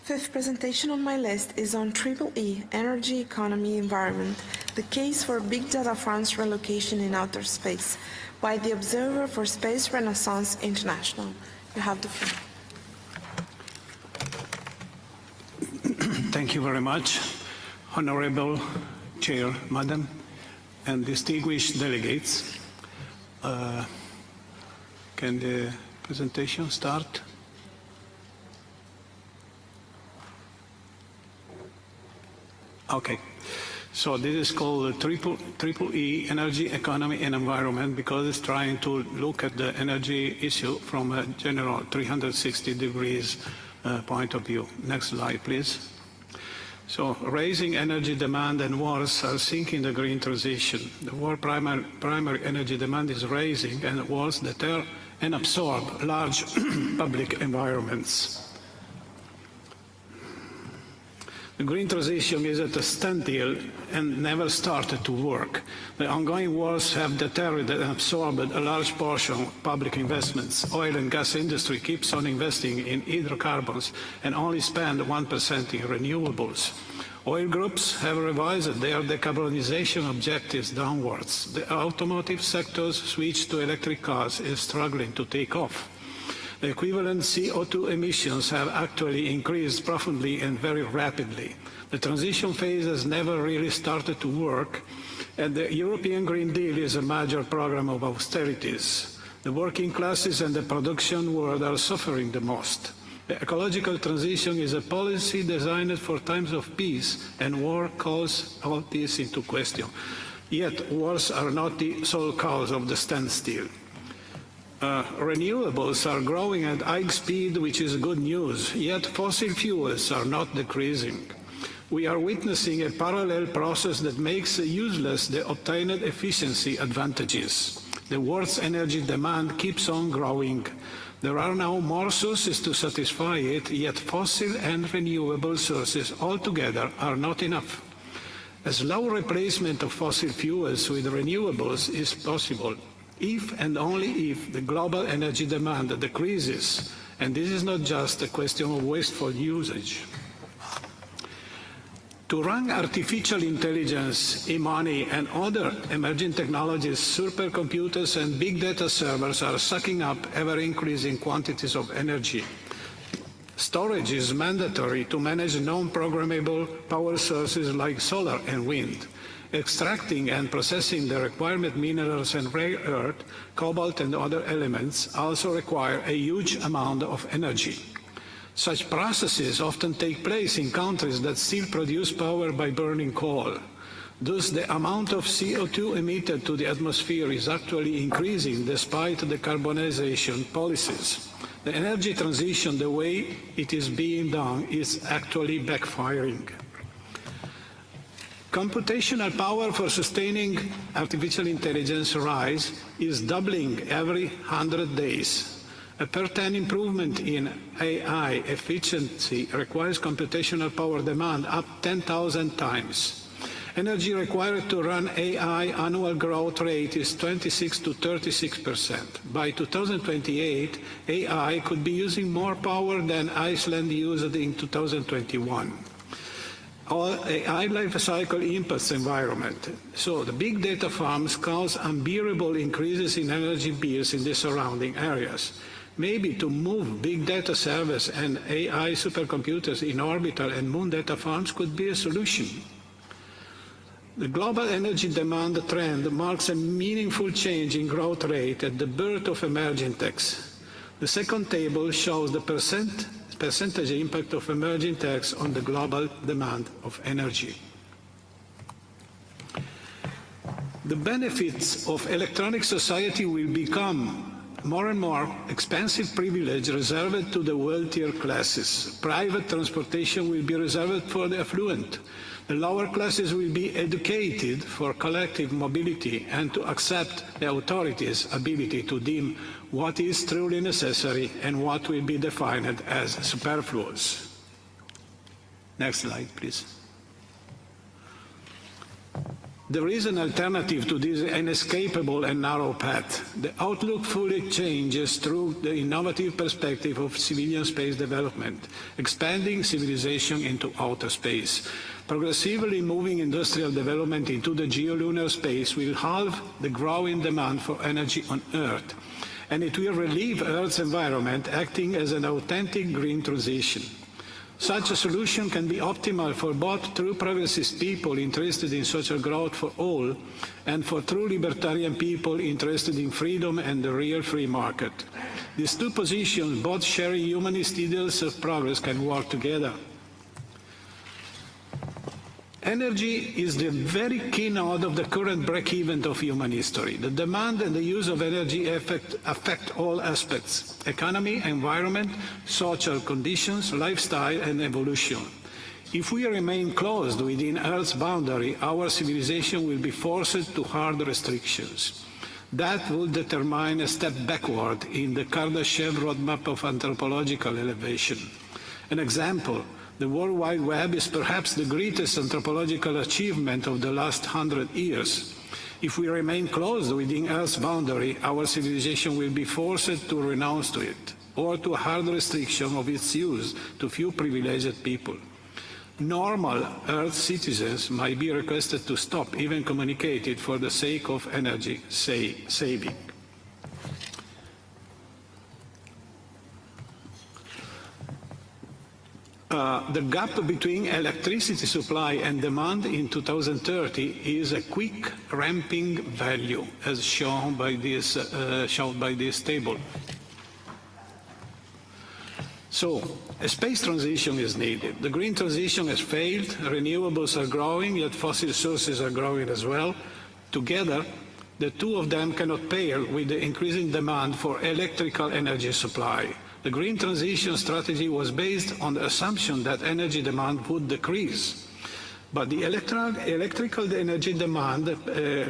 Fifth presentation on my list is on EE, Energy, Economy, Environment, the case for BigDataFarns relocation in outer space, by the Observer for Space Renaissance International. You have the floor. Thank you very much, Honorable Chair, Madam, and distinguished delegates. Can the presentation start? Okay, so this is called EE, Energy, Economy and Environment, because it's trying to look at the energy issue from a general 360 degrees point of view. Next slide, please. So raising energy demand and wars are sinking the green transition. The world primary energy demand is rising, and wars deter and absorb large public environments. The green transition is at a standstill and never started to work. The ongoing wars have deterred and absorbed a large portion of public investments. Oil and gas industry keeps on investing in hydrocarbons and only spend 1% in renewables. Oil groups have revised their decarbonization objectives downwards. The automotive sector's switch to electric cars is struggling to take off. The equivalent CO2 emissions have actually increased profoundly and very rapidly. The transition phase has never really started to work, and the European Green Deal is a major program of austerities. The working classes and the production world are suffering the most. The ecological transition is a policy designed for times of peace, and war calls all this into question. Yet wars are not the sole cause of the standstill. Renewables are growing at high speed, which is good news, yet fossil fuels are not decreasing. We are witnessing a parallel process that makes useless the obtained efficiency advantages. The world's energy demand keeps on growing. There are now more sources to satisfy it, yet fossil and renewable sources altogether are not enough. A slow replacement of fossil fuels with renewables is possible, if and only if the global energy demand decreases, and this is not just a question of wasteful usage. To run artificial intelligence, e-money, and other emerging technologies, supercomputers and big data servers are sucking up ever-increasing quantities of energy. Storage is mandatory to manage non-programmable power sources like solar and wind. Extracting and processing the requirement minerals and rare earth, cobalt and other elements also require a huge amount of energy. Such processes often take place in countries that still produce power by burning coal. Thus, the amount of CO2 emitted to the atmosphere is actually increasing despite the decarbonization policies. The energy transition, the way it is being done, is actually backfiring. Computational power for sustaining artificial intelligence rise is doubling every 100 days. A per 10 improvement in AI efficiency requires computational power demand up 10,000 times. Energy required to run AI annual growth rate is 26 to 36%. By 2028, AI could be using more power than Iceland used in 2021. All AI life cycle impacts environment. So the big data farms cause unbearable increases in energy bills in the surrounding areas. Maybe to move big data servers and AI supercomputers in orbital and moon data farms could be a solution. The global energy demand trend marks a meaningful change in growth rate at the birth of emerging techs. The second table shows the percentage impact of emerging techs on the global demand of energy. The benefits of electronic society will become more and more expensive privilege reserved to the wealthier classes. Private transportation will be reserved for the affluent. The lower classes will be educated for collective mobility and to accept the authorities' ability to deem what is truly necessary and what will be defined as superfluous. Next slide, please. There is an alternative to this inescapable and narrow path. The outlook fully changes through the innovative perspective of civilian space development, expanding civilization into outer space. Progressively moving industrial development into the geolunar space will halve the growing demand for energy on Earth, and it will relieve Earth's environment, acting as an authentic green transition. Such a solution can be optimal for both true progressist people interested in social growth for all and for true libertarian people interested in freedom and the real free market. These two positions, both sharing humanist ideals of progress, can work together. Energy is the very keynote of the current break-even of human history. The demand and the use of energy affect all aspects: economy, environment, social conditions, lifestyle, and evolution. If we remain closed within Earth's boundary, our civilization will be forced to hard restrictions. That will determine a step backward in the Kardashev roadmap of anthropological elevation. An example: the World Wide Web is perhaps the greatest anthropological achievement of the last 100 years. If we remain closed within Earth's boundary, our civilization will be forced to renounce to it, or to a hard restriction of its use to few privileged people. Normal Earth citizens might be requested to stop even communicating for the sake of energy saving. The gap between electricity supply and demand in 2030 is a quick ramping value, as shown by this table. So, a space transition is needed. The green transition has failed. Renewables are growing, yet fossil sources are growing as well. Together, the two of them cannot pair with the increasing demand for electrical energy supply. The green transition strategy was based on the assumption that energy demand would decrease. But the electrical energy demand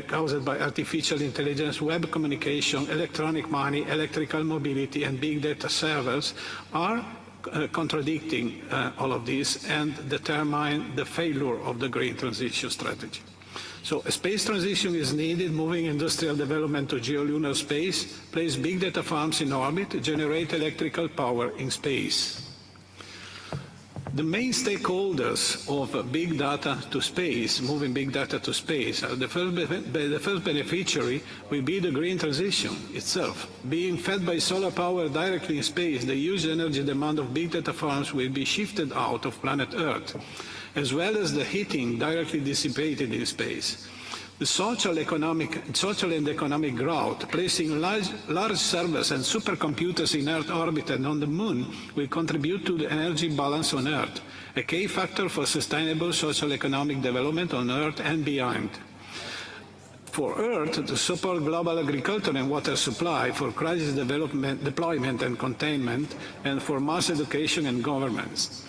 caused by artificial intelligence, web communication, electronic money, electrical mobility, and big data servers are contradicting all of this and determine the failure of the green transition strategy. So a space transition is needed, moving industrial development to geolunar space, place big data farms in orbit, generate electrical power in space. The main stakeholders of big data to space, moving big data to space, the first beneficiary will be the green transition itself. Being fed by solar power directly in space, the huge energy demand of big data farms will be shifted out of planet Earth, as well as the heating directly dissipated in space. The social and economic growth, placing large servers and supercomputers in Earth orbit and on the Moon, will contribute to the energy balance on Earth, a key factor for sustainable social economic development on Earth and beyond. For Earth to support global agriculture and water supply, for crisis deployment and containment, and for mass education and governments.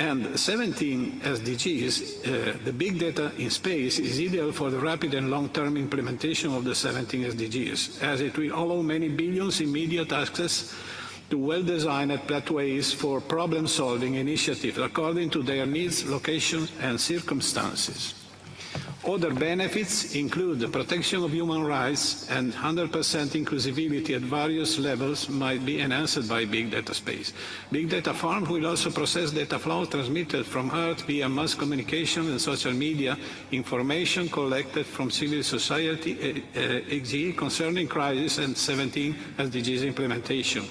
And 17 SDGs, the big data in space is ideal for the rapid and long-term implementation of the 17 SDGs, as it will allow many billions immediate access to well-designed pathways for problem-solving initiatives according to their needs, locations, and circumstances. Other benefits include the protection of human rights, and 100% inclusivity at various levels might be enhanced by big data space. Big data farms will also process data flow transmitted from Earth via mass communication and social media, information collected from civil society concerning crisis and 17 SDGs implementation.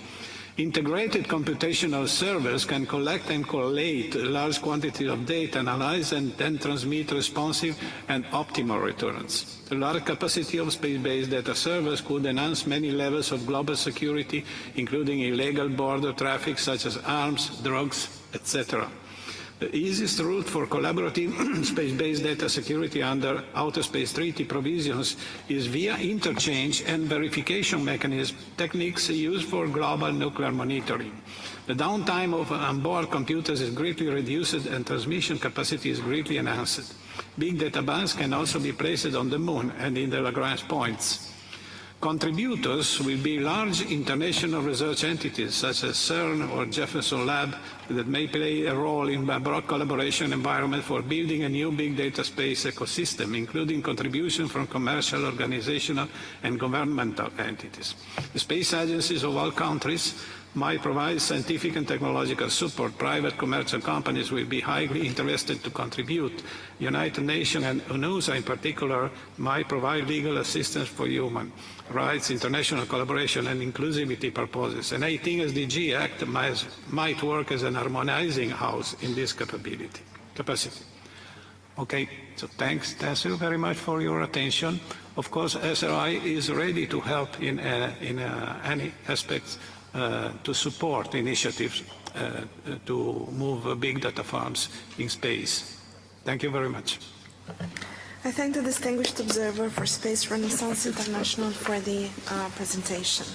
Integrated computational servers can collect and collate large quantities of data, analyze and then transmit responsive and optimal returns. The large capacity of space-based data servers could enhance many levels of global security, including illegal border traffic such as arms, drugs, etc. The easiest route for collaborative space-based data security under Outer Space Treaty provisions is via interchange and verification mechanism techniques used for global nuclear monitoring. The downtime of onboard computers is greatly reduced and transmission capacity is greatly enhanced. Big data banks can also be placed on the Moon and in the Lagrange points. Contributors will be large international research entities such as CERN or Jefferson Lab that may play a role in a broad collaboration environment for building a new big data space ecosystem, including contribution from commercial, organizational, and governmental entities. The space agencies of all countries might provide scientific and technological support. Private commercial companies will be highly interested to contribute. United Nations and UNOSA in particular might provide legal assistance for human rights, international collaboration and inclusivity purposes. And I think SDG Act might work as an harmonizing house in this capacity. Okay, so thanks you very much for your attention. Of course, SRI is ready to help in any aspects to support initiatives to move big data farms in space. Thank you very much. I thank the distinguished observer for Space Renaissance International for the presentation.